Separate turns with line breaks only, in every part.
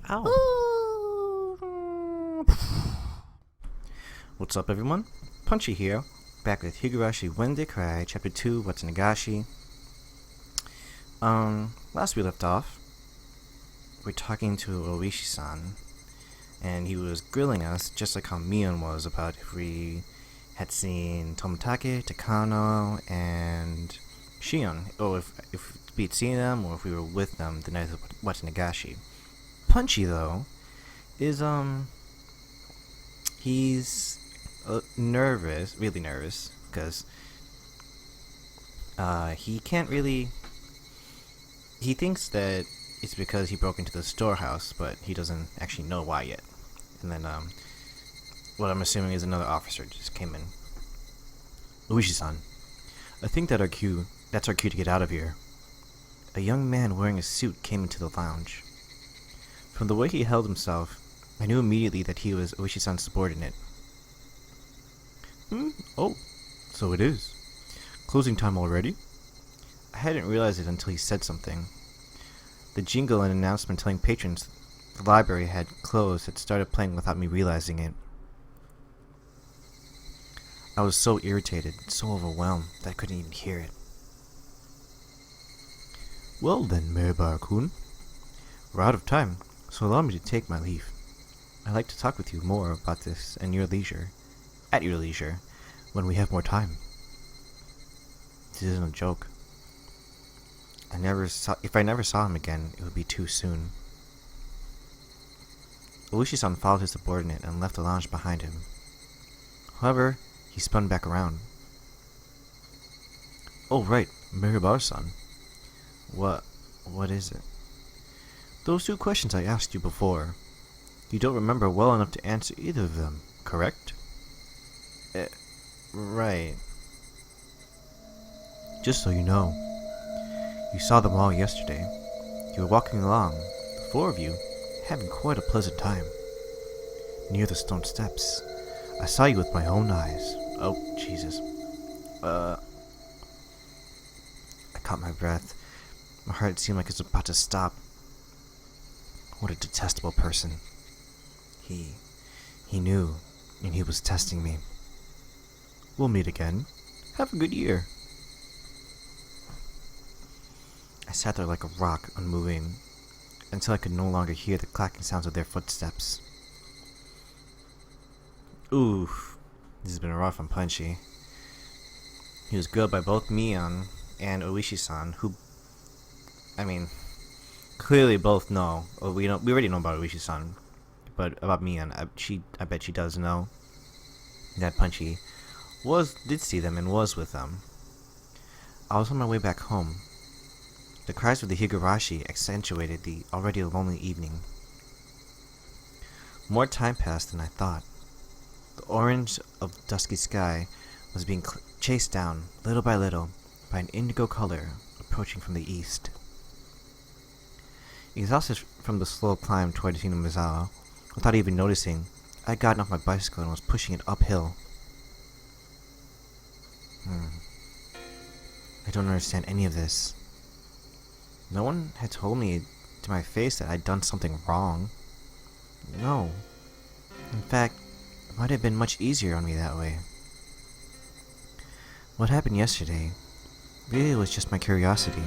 Ow. What's up, everyone? Punchy here, back with Higurashi When They Cry, Chapter 2, Watsunagashi. Last we left off, we're talking to Oyashira-sama, and he was grilling us, just like how Mion was, about if we had seen Tomitake, Takano, and Shion, or if we'd seen them, or if we were with them the night of Watsunagashi. Punchy, though, is, he's nervous, really nervous, because he can't really, he thinks that it's because he broke into the storehouse, but he doesn't actually know why yet. And then, what I'm assuming is another officer just came in. Oyashira-sama, I think that's our cue to get out of here. A young man wearing a suit came into the lounge. From the way he held himself, I knew immediately that he was Oyashira-sama's subordinate. Oh, so it is. Closing time already? I hadn't realized it until he said something. The jingle and announcement telling patrons the library had closed had started playing without me realizing it. I was so irritated, so overwhelmed, that I couldn't even hear it. Well then, Mirabara-kun, we're out of time, so allow me to take my leave. I'd like to talk with you more about this at your leisure, when we have more time. This isn't a joke. If I never saw him again, it would be too soon. Oyashira-sama followed his subordinate and left the lounge behind him. However, he spun back around. Oh right, Mirabara-san. What is it? Those two questions I asked you before. You don't remember well enough to answer either of them, correct? Right. Just so you know, you saw them all yesterday. You were walking along, the four of you, having quite a pleasant time. Near the stone steps, I saw you with my own eyes. Oh, Jesus. I caught my breath. My heart seemed like it was about to stop. What a detestable person. He knew, and he was testing me. We'll meet again. Have a good year. I sat there like a rock, unmoving, until I could no longer hear the clacking sounds of their footsteps. Oof, this has been rough on Punchy. He was grilled by both Mion and Oyashira-sama, who, I mean, clearly both know. Or we already know about Oyashira-sama, but about Mion, I bet she does know that Punchy did see them and was with them. I was on my way back home. The cries of the Higurashi accentuated the already lonely evening. More time passed than I thought. The orange of the dusky sky was being chased down, little by little, by an indigo color approaching from the east. Exhausted from the slow climb toward Hinamizawa, without even noticing, I had gotten off my bicycle and was pushing it uphill. I don't understand any of this. No one had told me to my face that I'd done something wrong. No. In fact, it might have been much easier on me that way. What happened yesterday really was just my curiosity.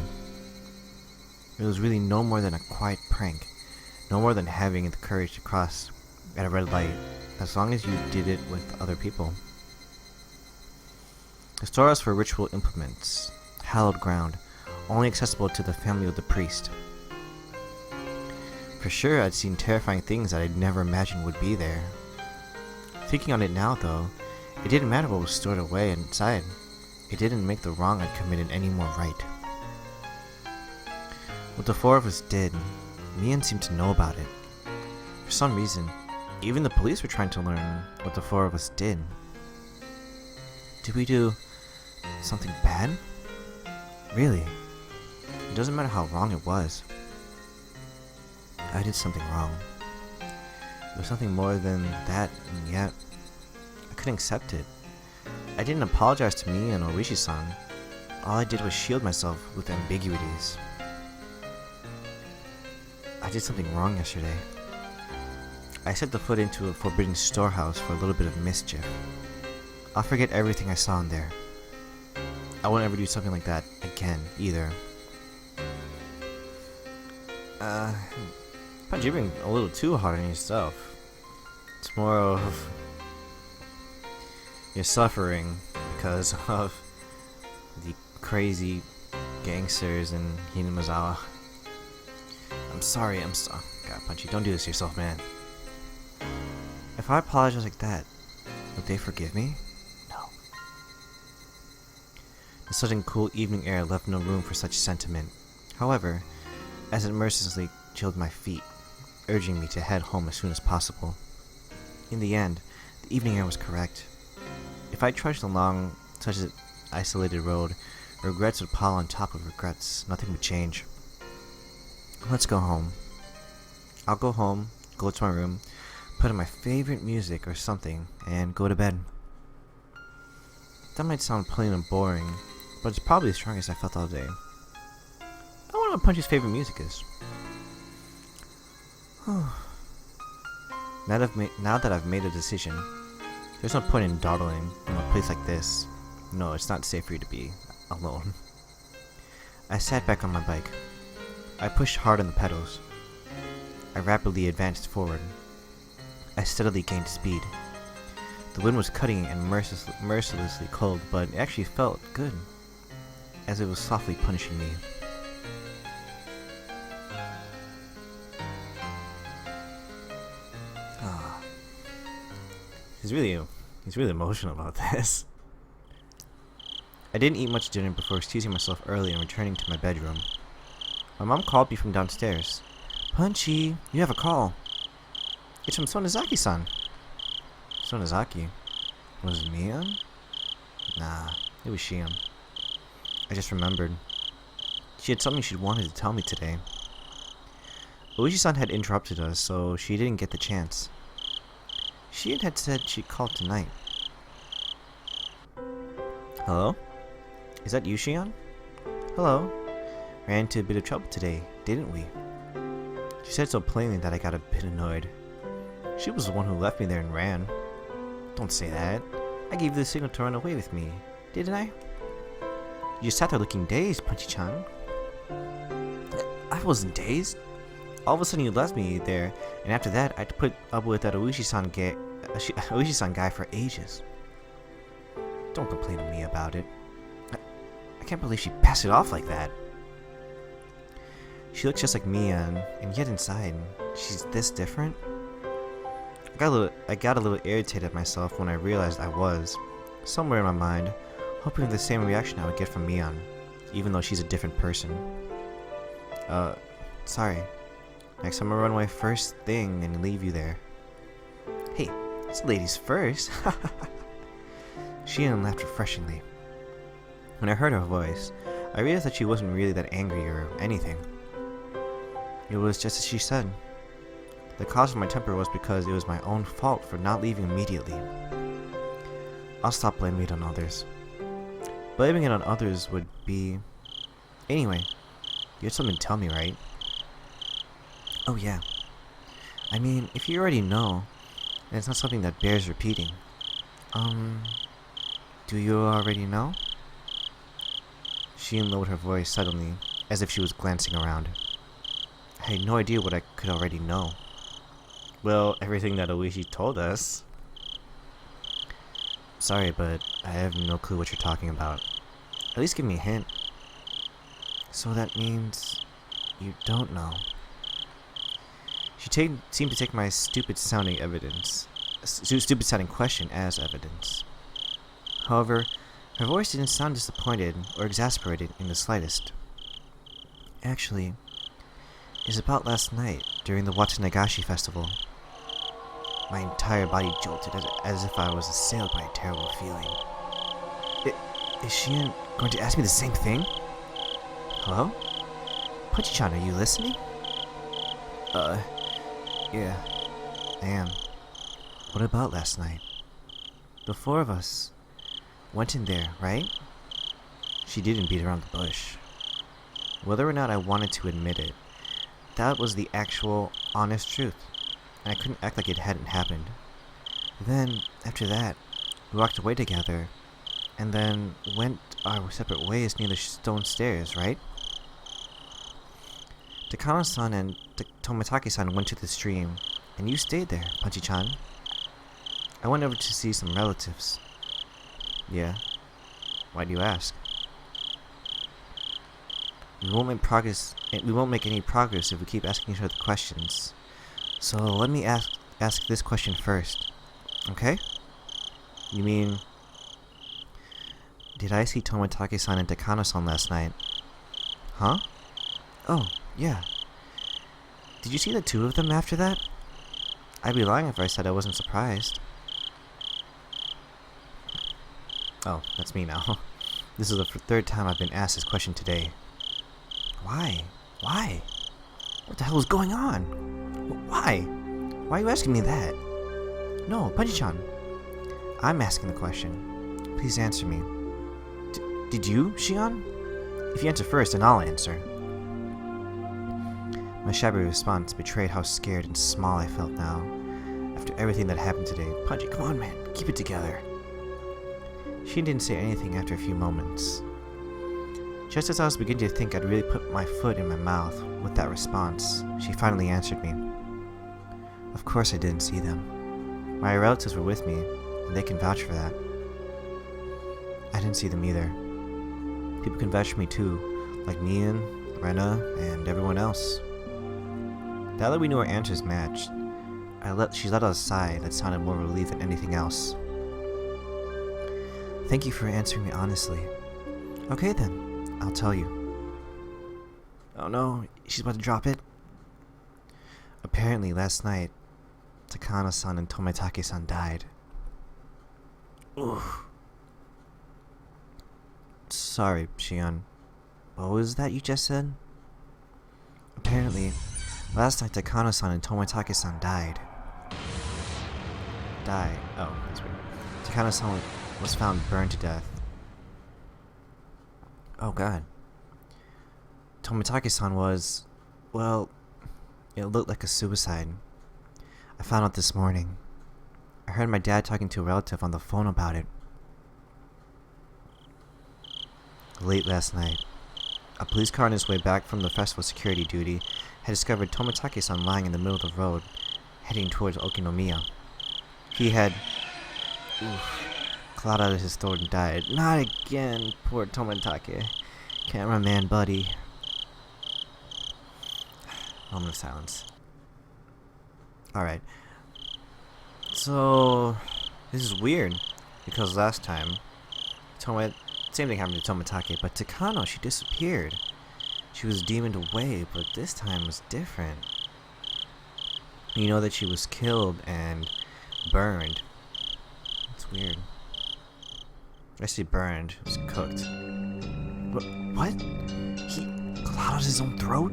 It was really no more than a quiet prank, no more than having the courage to cross at a red light, as long as you did it with other people. The storehouse for ritual implements, hallowed ground, only accessible to the family of the priest. For sure, I'd seen terrifying things that I'd never imagined would be there. Thinking on it now, though, it didn't matter what was stored away inside. It didn't make the wrong I'd committed any more right. What the four of us did, Mion seemed to know about it. For some reason, even the police were trying to learn what the four of us did. Did we do something bad? Really? It doesn't matter how wrong it was. I did something wrong. It was something more than that, and yet I couldn't accept it. I didn't apologize to me and Oyashira-sama. all I did was shield myself with ambiguities. I did something wrong yesterday. I stepped the foot into a forbidden storehouse for a little bit of mischief. I'll forget everything I saw in there. I won't ever do something like that again, either. Punchy, you're being a little too hard on yourself. It's more of you're suffering because of the crazy gangsters in Hinamazawa. I'm sorry, God, Punchy, don't do this to yourself, man. If I apologize like that, would they forgive me? No. The sudden cool evening air left no room for such sentiment. However, as it mercilessly chilled my feet, urging me to head home as soon as possible. In the end, the evening air was correct. If I trudged along such an isolated road, regrets would pile on top of regrets. Nothing would change. Let's go home. I'll go home, go to my room, put on my favorite music or something, and go to bed. That might sound plain and boring, but it's probably the strongest I felt all day. I wonder what Punchy's favorite music is. Now that I've made a decision, there's no point in dawdling in a place like this. No, it's not safe for you to be alone. I sat back on my bike. I pushed hard on the pedals. I rapidly advanced forward. I steadily gained speed. The wind was cutting and mercilessly cold, but it actually felt good, as it was softly punishing me. He's really emotional about this. I didn't eat much dinner before excusing myself early and returning to my bedroom. My mom called me from downstairs. Punchy, you have a call. It's from Sonozaki-san. Sonozaki? Was it Mian? Nah, it was Shion. I just remembered. She had something she wanted to tell me today. Oishi-san had interrupted us, so she didn't get the chance. Shion had said she'd call tonight. Hello? Is that you, Shion? Hello? Ran into a bit of trouble today, didn't we? She said so plainly that I got a bit annoyed. She was the one who left me there and ran. Don't say that. I gave you the signal to run away with me, didn't I? You sat there looking dazed, Punchy-chan. I wasn't dazed. All of a sudden you left me there, and after that I had to put up with that Oishi-san guy for ages. Don't complain to me about it. I can't believe she passed it off like that. She looks just like Mia, and yet inside, she's this different. I got a little irritated at myself when I realized I was, somewhere in my mind, hoping for the same reaction I would get from Mian, even though she's a different person. Sorry. Next time I'll run away first thing and leave you there. Hey, it's ladies first. Shion laughed refreshingly. When I heard her voice, I realized that she wasn't really that angry or anything. It was just as she said. The cause of my temper was because it was my own fault for not leaving immediately. I'll stop blaming it on others. Blaming it on others would be... Anyway, you had something to tell me, right? Oh yeah. I mean, if you already know, then it's not something that bears repeating. Do you already know? She lowered her voice suddenly, as if she was glancing around. I had no idea what I could already know. Well, everything that Oishi told us. Sorry, but I have no clue what you're talking about. At least give me a hint. So that means you don't know. She seemed to take my stupid-sounding question as evidence. However, her voice didn't sound disappointed or exasperated in the slightest. Actually, it's about last night during the Watanagashi festival. My entire body jolted as if I was assailed by a terrible feeling. Is Shion going to ask me the same thing? Hello? Punchy-chan, are you listening? Yeah, I am. What about last night? The four of us went in there, right? She didn't beat around the bush. Whether or not I wanted to admit it, that was the actual, honest truth, and I couldn't act like it hadn't happened. Then, after that, we walked away together, and then went our separate ways near the stone stairs, right? Takano-san and Tomitake-san went to the stream, and you stayed there, Punchy-chan. I went over to see some relatives. Yeah? Why do you ask? We won't make any progress if we keep asking each other questions. So let me ask this question first. Okay? You mean, did I see Tomitake-san and Takano-san last night? Huh? Oh, yeah. Did you see the two of them after that? I'd be lying if I said I wasn't surprised. Oh, that's me now. This is the third time I've been asked this question today. Why? Why? What the hell is going on? Why? Why are you asking me that? No, Punchy-chan. I'm asking the question. Please answer me. Did you, Shion? If you answer first, then I'll answer. My shabby response betrayed how scared and small I felt now. After everything that happened today. Punchy, come on, man. Keep it together. She didn't say anything after a few moments. Just as I was beginning to think I'd really put my foot in my mouth with that response, she finally answered me. Of course I didn't see them. My relatives were with me, and they can vouch for that. I didn't see them either. People can vouch for me too, like Mian, Rena, and everyone else. Now that we knew our answers matched, she let out a sigh that sounded more relief than anything else. Thank you for answering me honestly. Okay then, I'll tell you. Oh no, she's about to drop it? Apparently last night, Takano-san and Tomitake-san died. Oof. Sorry, Shion. What was that you just said? Apparently, last night Takano-san and Tomitake-san died. Died? Oh, that's weird. Takano-san was found burned to death. Oh god. Tomitake-san was... well, it looked like a suicide. I found out this morning. I heard my dad talking to a relative on the phone about it. Late last night, a police car on his way back from the festival security duty had discovered Tomitake-san lying in the middle of the road, heading towards Okinomiya. He had... clawed out of his throat and died. Not again, poor Tomitake. Cameraman buddy. Moment of silence. Alright. So, this is weird, because last time, same thing happened to Tomitake, but Takano, she disappeared. She was demoned away, but this time was different. You know that she was killed and burned. It's weird. Actually burned. It was cooked. What? He clawed out his own throat?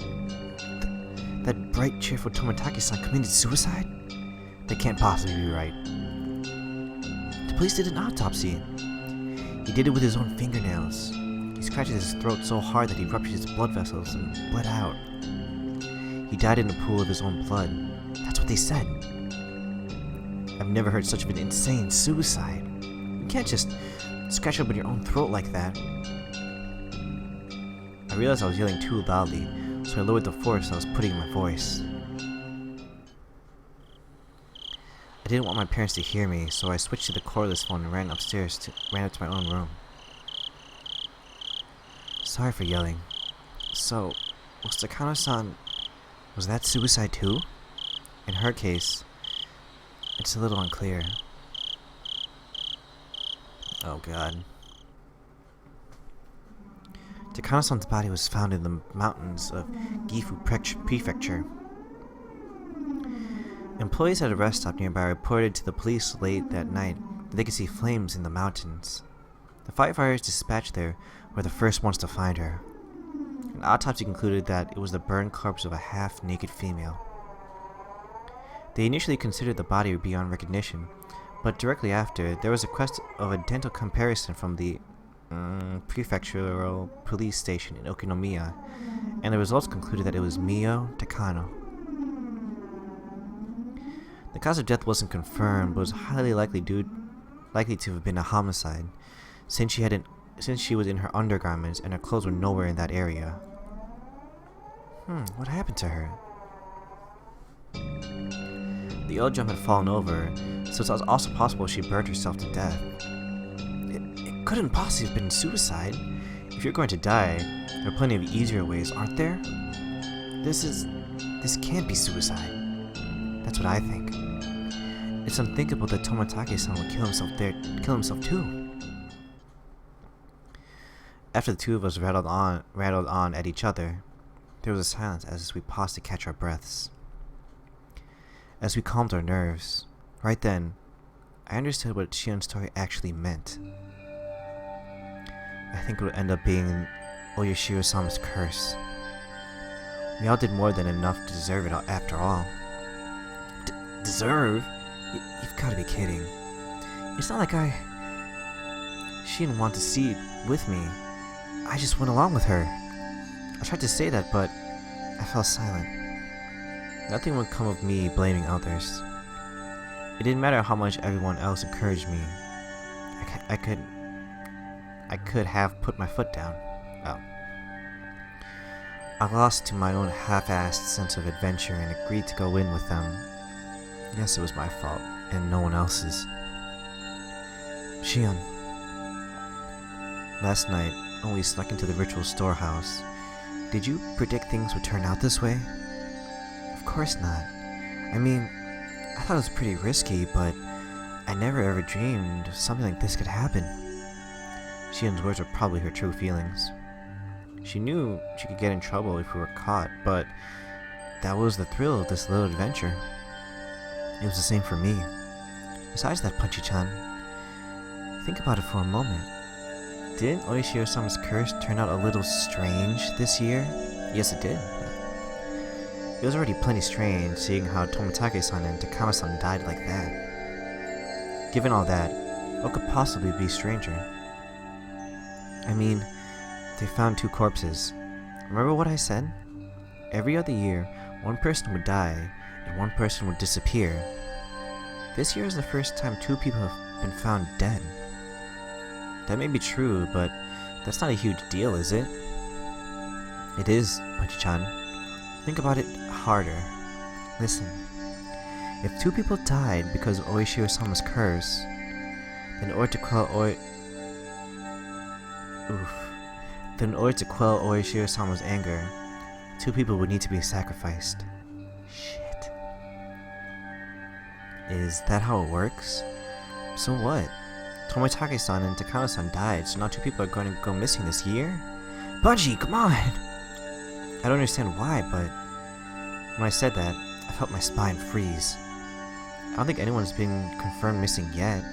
That bright, cheerful Tomitake-san committed suicide? That can't possibly be right. The police did an autopsy. He did it with his own fingernails. He scratched his throat so hard that he ruptured his blood vessels and bled out. He died in a pool of his own blood. That's what they said. I've never heard such of an insane suicide. You can't just scratch open your own throat like that. I realized I was yelling too loudly, so I lowered the force I was putting in my voice. I didn't want my parents to hear me, so I switched to the cordless phone and ran up to my own room. Sorry for yelling. So, was Takano-san... was that suicide too? In her case, it's a little unclear. Oh god. Takano-san's body was found in the mountains of Gifu Prefecture. Employees at a rest stop nearby reported to the police late that night that they could see flames in the mountains. The firefighters dispatched there were the first ones to find her. An autopsy concluded that it was the burned corpse of a half-naked female. They initially considered the body beyond recognition, but directly after, there was a request of a dental comparison from the prefectural police station in Okinomiya, and the results concluded that it was Mio Takano. The cause of death wasn't confirmed, but was highly likely to have been a homicide, since she was in her undergarments and her clothes were nowhere in that area. What happened to her? The oil drum had fallen over, so it's also possible she burned herself to death. It couldn't possibly have been suicide. If you're going to die, there are plenty of easier ways, aren't there? This can't be suicide. That's what I think. It's unthinkable that Tomitake-san would kill himself too. After the two of us rattled on at each other, there was a silence as we paused to catch our breaths. As we calmed our nerves, right then, I understood what Shion's story actually meant. I think it would end up being Oyashira-sama's curse. We all did more than enough to deserve it after all. Deserve? You've got to be kidding. It's not like she didn't want to see it with me. I just went along with her. I tried to say that, but I fell silent. Nothing would come of me blaming others. It didn't matter how much everyone else encouraged me. I could have put my foot down. Oh. I lost to my own half-assed sense of adventure and agreed to go in with them. Yes, it was my fault, and no one else's. Shion. Last night, when we snuck into the ritual storehouse, did you predict things would turn out this way? Of course not. I mean, I thought it was pretty risky, but I never ever dreamed something like this could happen. Shion's words were probably her true feelings. She knew she could get in trouble if we were caught, but that was the thrill of this little adventure. It was the same for me. Besides that, Punchy-chan, think about it for a moment. Didn't Oyashira-sama's curse turn out a little strange this year? Yes, it did. It was already plenty strange seeing how Tomitake-san and Takano-san died like that. Given all that, what could possibly be stranger? I mean, they found 2 corpses. Remember what I said? Every other year, one person would die, and one person would disappear. This year is the first time 2 people have been found dead. That may be true, but that's not a huge deal, is it? It is, Punchy-chan. Think about it harder. Listen. If 2 people died because of Oyashira-sama's curse, then in order to quell Oyashira-sama's anger, 2 people would need to be sacrificed. Shit. Is that how it works? So what? Tomitake-san and Takano-san died, so now 2 people are going to go missing this year? Punchy, come on! I don't understand why, but when I said that, I felt my spine freeze. I don't think anyone's been confirmed missing yet.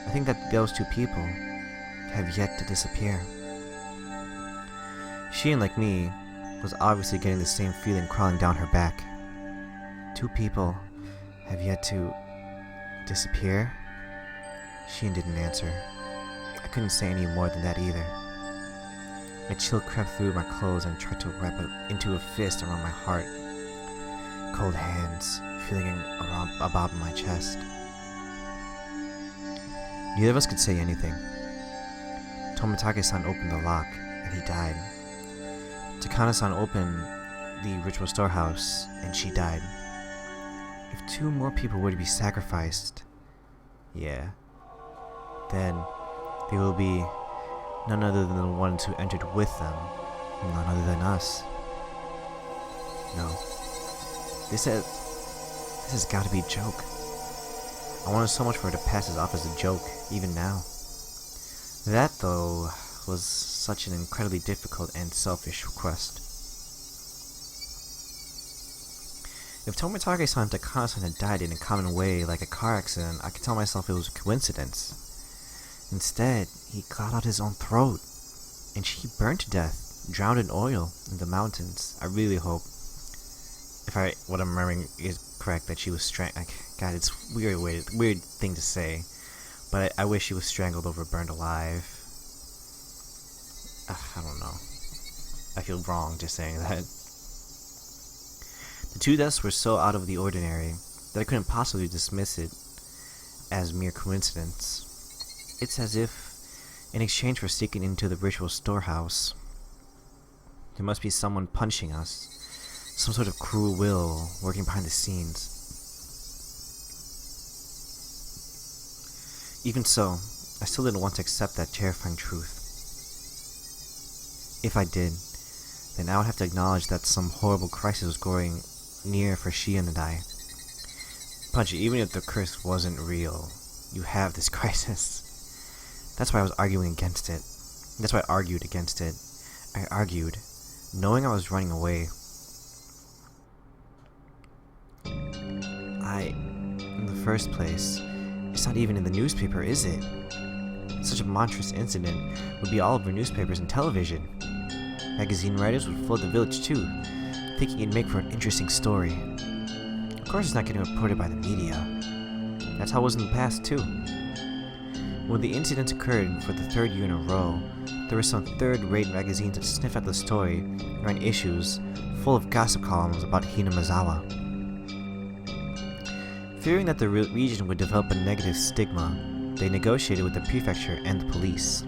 I think that those 2 people have yet to disappear. She, like me, was obviously getting the same feeling crawling down her back. 2 people have yet to disappear? Sheen didn't answer. I couldn't say any more than that either. A chill crept through my clothes and tried to wrap it into a fist around my heart. Cold hands feeling about my chest. Neither of us could say anything. Tomitake-san opened the lock, and he died. Takano-san opened the ritual storehouse, and she died. If 2 more people were to be sacrificed, yeah, then they will be none other than the ones who entered with them, none other than us. No. This has got to be a joke. I wanted so much for her to pass this off as a joke, even now. That, though, was such an incredibly difficult and selfish request. If Tomitake-san and Takano-san had died in a common way, like a car accident, I could tell myself it was a coincidence. Instead, he clawed out his own throat, and she burned to death, drowned in oil in the mountains. I really hope, what I'm remembering is correct, that she was strangled. God, it's weird thing to say, but I wish she was strangled over burned alive. I don't know. I feel wrong just saying that. The two deaths were so out of the ordinary that I couldn't possibly dismiss it as mere coincidence. It's as if, in exchange for sneaking into the ritual storehouse, there must be someone punching us, some sort of cruel will working behind the scenes. Even so, I still didn't want to accept that terrifying truth. If I did, then I would have to acknowledge that some horrible crisis was growing near for Shion and I. Punchy, even if the curse wasn't real, you have this crisis. That's why I was arguing against it. That's why I argued against it. I argued, knowing I was running away. In the first place, it's not even in the newspaper, is it? Such a monstrous incident would be all over newspapers and television. Magazine writers would flood the village too, thinking it'd make for an interesting story. Of course it's not getting reported by the media. That's how it was in the past too. When the incident occurred for the third year in a row, there were some third-rate magazines that sniffed at the story and ran issues full of gossip columns about Hinamazawa. Fearing that the region would develop a negative stigma, they negotiated with the prefecture and the police.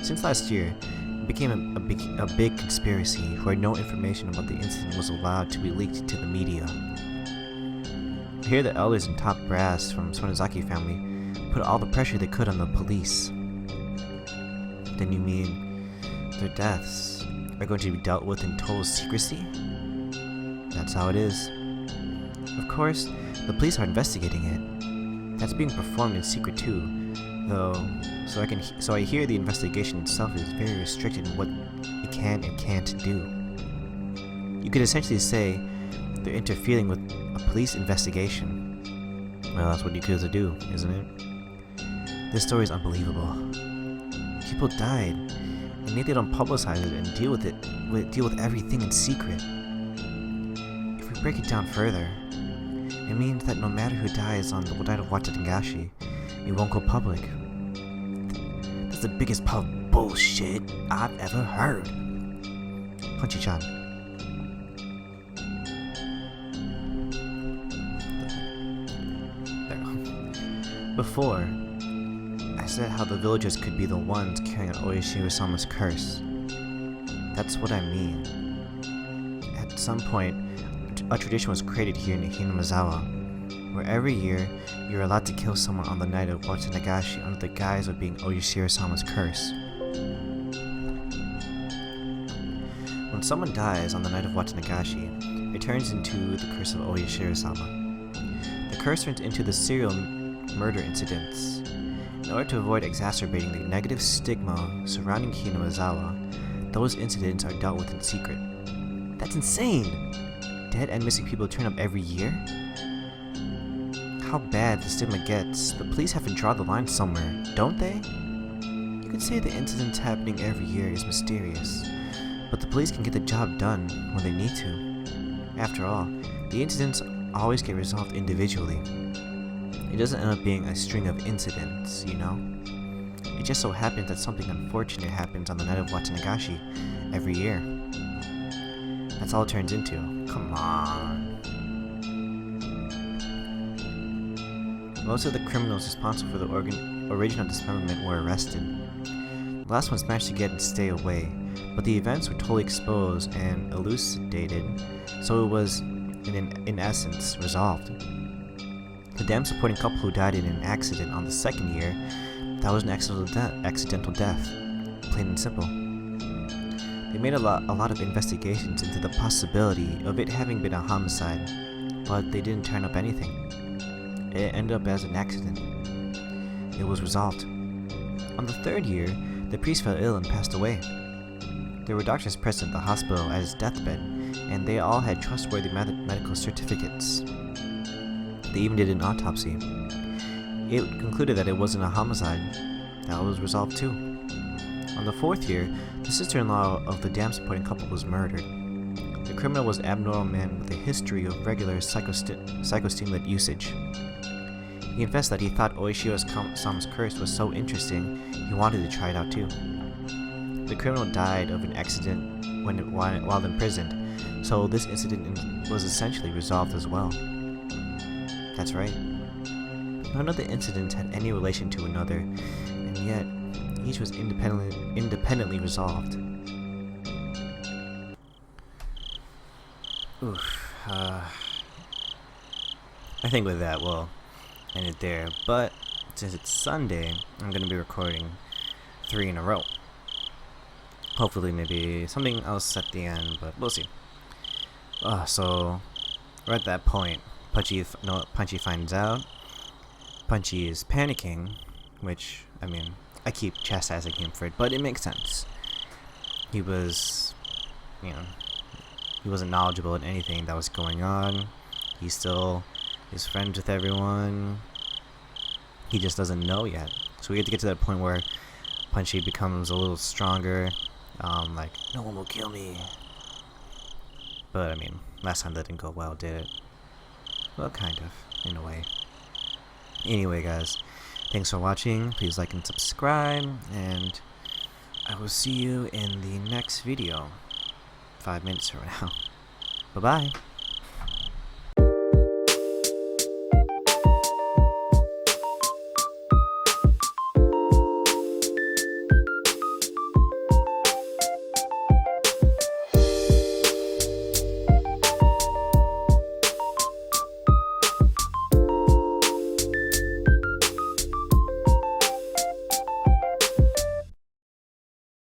Since last year, it became a big conspiracy where no information about the incident was allowed to be leaked to the media. Here the elders and top brass from Sonozaki family put all the pressure they could on the police. Then you mean their deaths are going to be dealt with in total secrecy? That's how it is. Of course, the police are investigating it. That's being performed in secret too, though. So I hear the investigation itself is very restricted in what it can and can't do. You could essentially say they're interfering with a police investigation. Well, that's what Yakuza do, isn't it? This story is unbelievable. People died, and yet they don't publicize it and deal with everything in secret. If we break it down further, it means that no matter who dies on the night of Watanagashi, it won't go public. That's the biggest pile of bullshit I've ever heard. Punchy-chan. Before, I said how the villagers could be the ones carrying out Oyashira-sama's curse. That's what I mean. At some point, a tradition was created here in Hinamazawa, where every year you're allowed to kill someone on the night of Watanagashi under the guise of being Oyashira-sama's curse. When someone dies on the night of Watanagashi, it turns into the curse of Oyashira-sama. The curse turns into the serial murder incidents. In order to avoid exacerbating the negative stigma surrounding Hinamazawa, those incidents are dealt with in secret. That's insane! Dead and missing people turn up every year? How bad the stigma gets, the police have to draw the line somewhere, don't they? You could say the incidents happening every year is mysterious, but the police can get the job done when they need to. After all, the incidents always get resolved individually. It doesn't end up being a string of incidents, you know? It just so happens that something unfortunate happens on the night of Watanagashi every year. That's all it turns into. Come on. Most of the criminals responsible for the original dismemberment were arrested. The last ones managed to get and stay away, but the events were totally exposed and elucidated, so it was, in essence, resolved. The damn supporting couple who died in an accident on the second year, that was an accidental death, plain and simple. They made a lot of investigations into the possibility of it having been a homicide, but they didn't turn up anything. It ended up as an accident. It was resolved. On the third year, the priest fell ill and passed away. There were doctors present at the hospital at his deathbed, and they all had trustworthy medical certificates. They even did an autopsy. It concluded that it wasn't a homicide. That was resolved too. On the fourth year, the sister-in-law of the damn supporting couple was murdered. The criminal was an abnormal man with a history of regular psychostimulant usage. He confessed that he thought Oyashira-sama's curse was so interesting, he wanted to try it out too. the criminal died of an accident while imprisoned, so this incident was essentially resolved as well. That's right. None of the incidents had any relation to another, and yet each was independently resolved. Oof. I think with that, we'll end it there. But since it's Sunday, I'm going to be recording 3 in a row. Hopefully, maybe something else at the end, but we'll see. So we're at that point. Punchy finds out. Punchy is panicking, which, I mean, I keep chastising him for it, but it makes sense. He was, he wasn't knowledgeable in anything that was going on. He still is friends with everyone. He just doesn't know yet. So we have to get to that point where Punchy becomes a little stronger. Like, no one will kill me. But, I mean, last time that didn't go well, did it? Well, kind of, in a way. Anyway, guys, thanks for watching. Please like and subscribe, and I will see you in the next video. 5 minutes from now. Bye-bye.